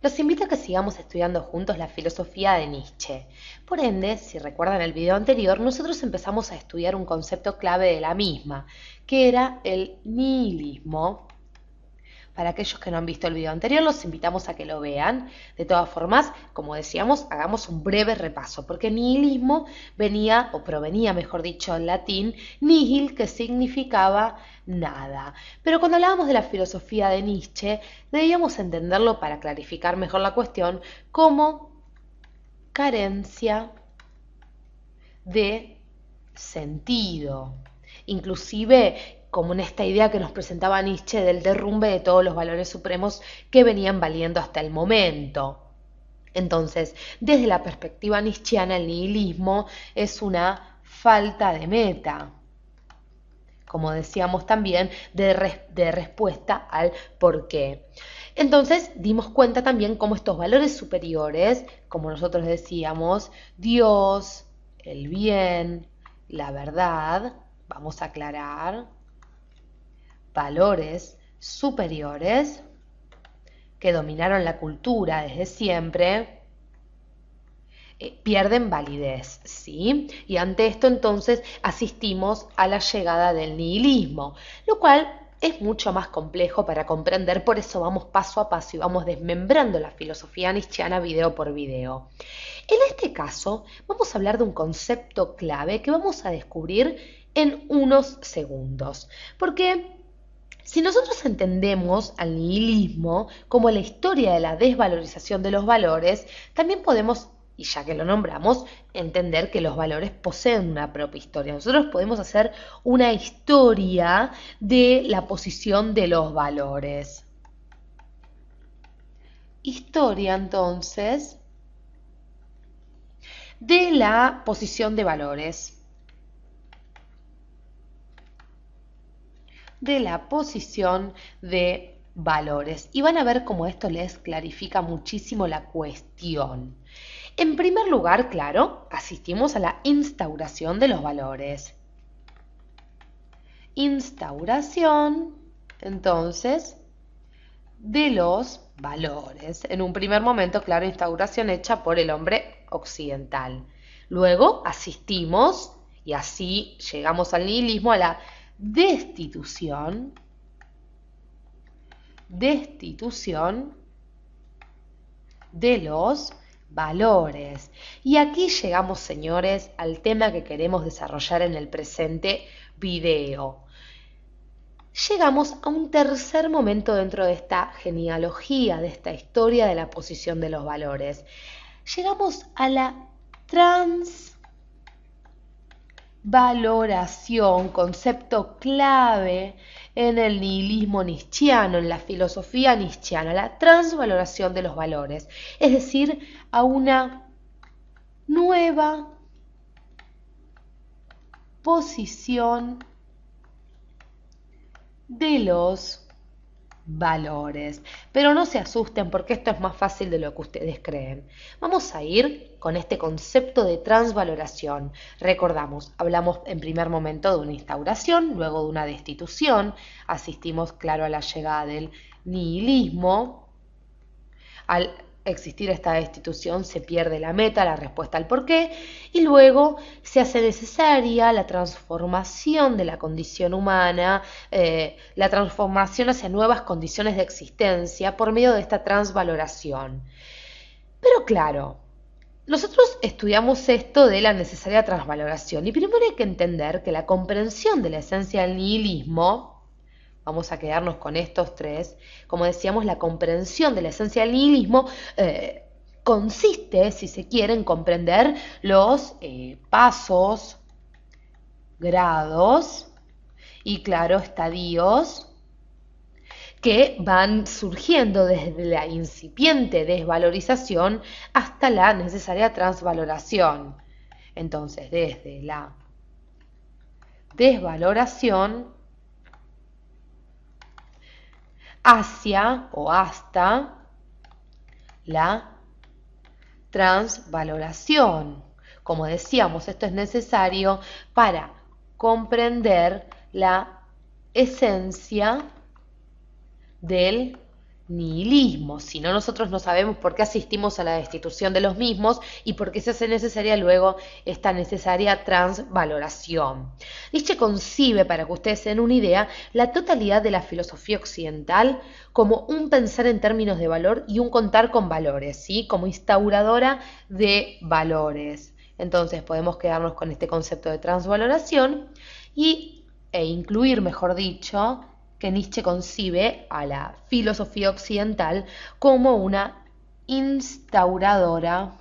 Los invito a que sigamos estudiando juntos la filosofía de Nietzsche. Por ende, si recuerdan el video anterior, nosotros empezamos a estudiar un concepto clave de la misma, que era el nihilismo. Para aquellos que no han visto el video anterior, los invitamos a que lo vean. De todas formas, como decíamos, hagamos un breve repaso, porque nihilismo venía, o provenía, mejor dicho, en latín, nihil, que significaba nada. Pero cuando hablábamos de la filosofía de Nietzsche, debíamos entenderlo, para clarificar mejor la cuestión, como carencia de sentido. Inclusive como en esta idea que nos presentaba Nietzsche del derrumbe de todos los valores supremos que venían valiendo hasta el momento. Entonces, desde la perspectiva nietzscheana, el nihilismo es una falta de meta, como decíamos también, de respuesta al por qué. Entonces dimos cuenta también cómo estos valores superiores, como nosotros decíamos, Dios, el bien, la verdad, vamos a aclarar, valores superiores que dominaron la cultura desde siempre, pierden validez, ¿sí? Y ante esto entonces asistimos a la llegada del nihilismo, lo cual es mucho más complejo para comprender, por eso vamos paso a paso y vamos desmembrando la filosofía nietzscheana video por video. En este caso vamos a hablar de un concepto clave que vamos a descubrir en unos segundos, porque si nosotros entendemos al nihilismo como la historia de la desvalorización de los valores, también podemos, y ya que lo nombramos, entender que los valores poseen una propia historia. Nosotros podemos hacer una historia de la posición de los valores. Historia, entonces, de la posición de valores. De la posición de valores. Y van a ver cómo esto les clarifica muchísimo la cuestión. En primer lugar, claro, asistimos a la instauración de los valores. Instauración, entonces, de los valores. En un primer momento, claro, instauración hecha por el hombre occidental. Luego asistimos, y así llegamos al nihilismo, a la destitución de los valores. Y aquí llegamos, señores, al tema que queremos desarrollar en el presente video. Llegamos a un tercer momento dentro de esta genealogía, de esta historia de la posición de los valores. Llegamos a la transvaloración, concepto clave en el nihilismo nietzscheano, en la filosofía nietzscheana, la transvaloración de los valores, es decir, a una nueva posición de los valores. Pero no se asusten, porque esto es más fácil de lo que ustedes creen. Vamos a ir con este concepto de transvaloración. Recordamos, hablamos en primer momento de una instauración, luego de una destitución, asistimos, claro, a la llegada del nihilismo. Al existir esta destitución se pierde la meta, la respuesta al porqué, y luego se hace necesaria la transformación de la condición humana, la transformación hacia nuevas condiciones de existencia por medio de esta transvaloración. Pero claro, nosotros estudiamos esto de la necesaria transvaloración, y primero hay que entender que la comprensión de la esencia del nihilismo, vamos a quedarnos con estos tres, como decíamos, la comprensión de la esencia del nihilismo consiste, si se quiere, en comprender los pasos, grados y, claro, estadios que van surgiendo desde la incipiente desvalorización hasta la necesaria transvaloración. Entonces, desde la desvaloración hacia o hasta la transvaloración. Como decíamos, esto es necesario para comprender la esencia del nihilismo, si no nosotros no sabemos por qué asistimos a la destitución de los mismos y por qué se hace necesaria luego esta necesaria transvaloración. Nietzsche concibe, para que ustedes se den una idea, la totalidad de la filosofía occidental como un pensar en términos de valor y un contar con valores, ¿sí? Como instauradora de valores. Entonces podemos quedarnos con este concepto de transvaloración e incluir, mejor dicho, que Nietzsche concibe a la filosofía occidental como una instauradora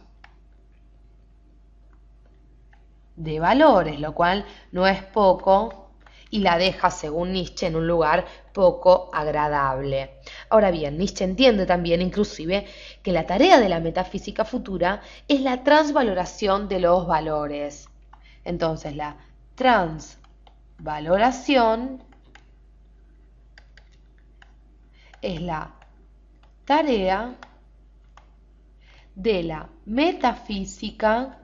de valores, lo cual no es poco y la deja, según Nietzsche, en un lugar poco agradable. Ahora bien, Nietzsche entiende también, inclusive, que la tarea de la metafísica futura es la transvaloración de los valores. Entonces, la transvaloración es la tarea de la metafísica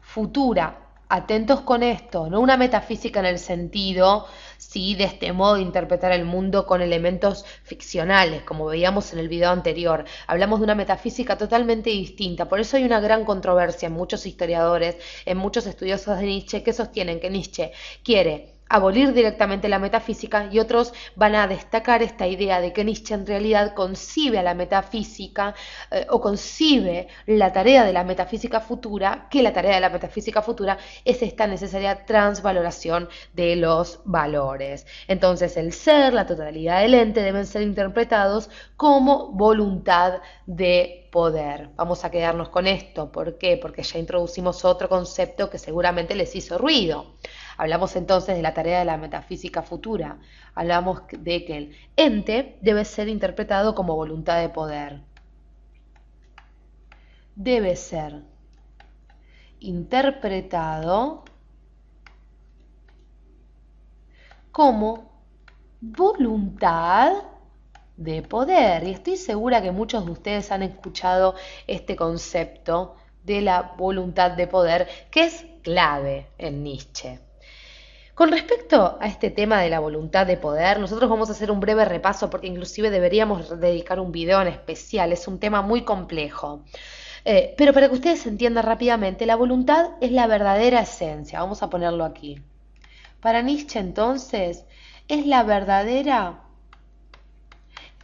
futura. Atentos con esto, no una metafísica en el sentido, sí, de este modo de interpretar el mundo con elementos ficcionales, como veíamos en el video anterior. Hablamos de una metafísica totalmente distinta, por eso hay una gran controversia en muchos historiadores, en muchos estudiosos de Nietzsche, que sostienen que Nietzsche quiere abolir directamente la metafísica y otros van a destacar esta idea de que Nietzsche en realidad concibe a la metafísica o concibe la tarea de la metafísica futura, que la tarea de la metafísica futura es esta necesaria transvaloración de los valores. Entonces el ser, la totalidad del ente deben ser interpretados como voluntad de poder. Vamos a quedarnos con esto. ¿Por qué? Porque ya introducimos otro concepto que seguramente les hizo ruido. Hablamos entonces de la tarea de la metafísica futura. Hablamos de que el ente debe ser interpretado como voluntad de poder. Debe ser interpretado como voluntad de poder. Y estoy segura que muchos de ustedes han escuchado este concepto de la voluntad de poder, que es clave en Nietzsche. Con respecto a este tema de la voluntad de poder, nosotros vamos a hacer un breve repaso porque inclusive deberíamos dedicar un video en especial, es un tema muy complejo. Pero para que ustedes entiendan rápidamente, la voluntad es la verdadera esencia, vamos a ponerlo aquí. Para Nietzsche entonces es la verdadera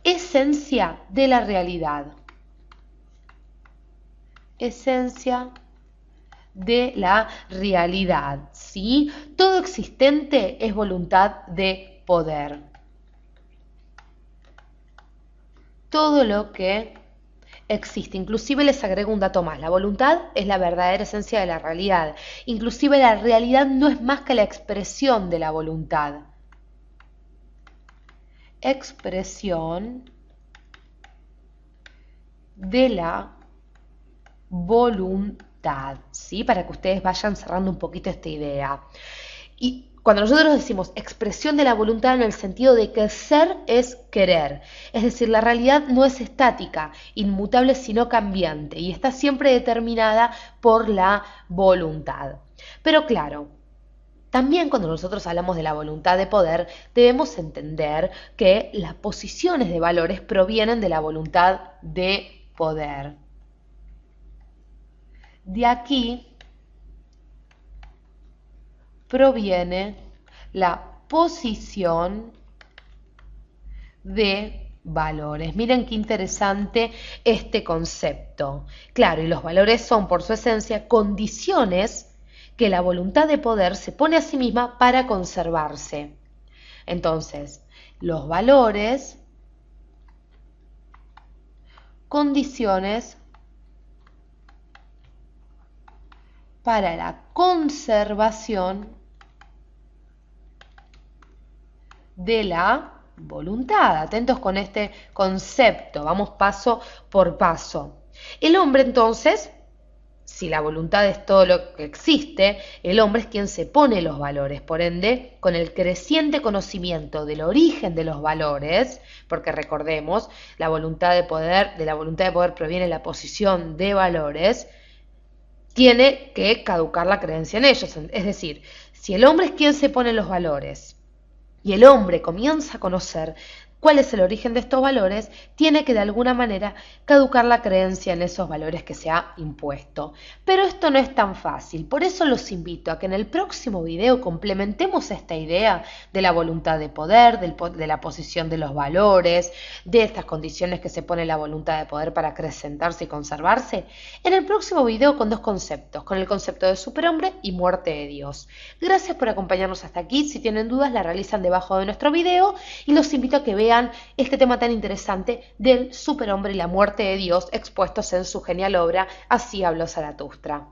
esencia de la realidad. Esencia de la realidad, ¿sí? Todo existente es voluntad de poder. Todo lo que existe, inclusive les agrego un dato más, la voluntad es la verdadera esencia de la realidad, inclusive la realidad no es más que la expresión de la voluntad. Expresión de la voluntad, ¿sí? Para que ustedes vayan cerrando un poquito esta idea. Y cuando nosotros decimos expresión de la voluntad en el sentido de que ser es querer, es decir, la realidad no es estática, inmutable, sino cambiante y está siempre determinada por la voluntad. Pero claro, también cuando nosotros hablamos de la voluntad de poder, debemos entender que las posiciones de valores provienen de la voluntad de poder. De aquí proviene la posición de valores. Miren qué interesante este concepto. Claro, y los valores son por su esencia condiciones que la voluntad de poder se pone a sí misma para conservarse. Entonces, los valores, condiciones para la conservación de la voluntad. Atentos con este concepto, vamos paso por paso. El hombre entonces, si la voluntad es todo lo que existe, el hombre es quien se pone los valores. Por ende, con el creciente conocimiento del origen de los valores, porque recordemos, de la voluntad de poder proviene la posición de valores, tiene que caducar la creencia en ellos. Es decir, si el hombre es quien se pone los valores y el hombre comienza a conocer cuál es el origen de estos valores, tiene que de alguna manera caducar la creencia en esos valores que se ha impuesto. Pero esto no es tan fácil, por eso los invito a que en el próximo video complementemos esta idea de la voluntad de poder, de la posición de los valores, de estas condiciones que se pone la voluntad de poder para acrecentarse y conservarse, en el próximo video con dos conceptos, con el concepto de superhombre y muerte de Dios. Gracias por acompañarnos hasta aquí. Si tienen dudas, la realizan debajo de nuestro video y los invito a que vean este tema tan interesante del superhombre y la muerte de Dios expuestos en su genial obra Así habló Zaratustra.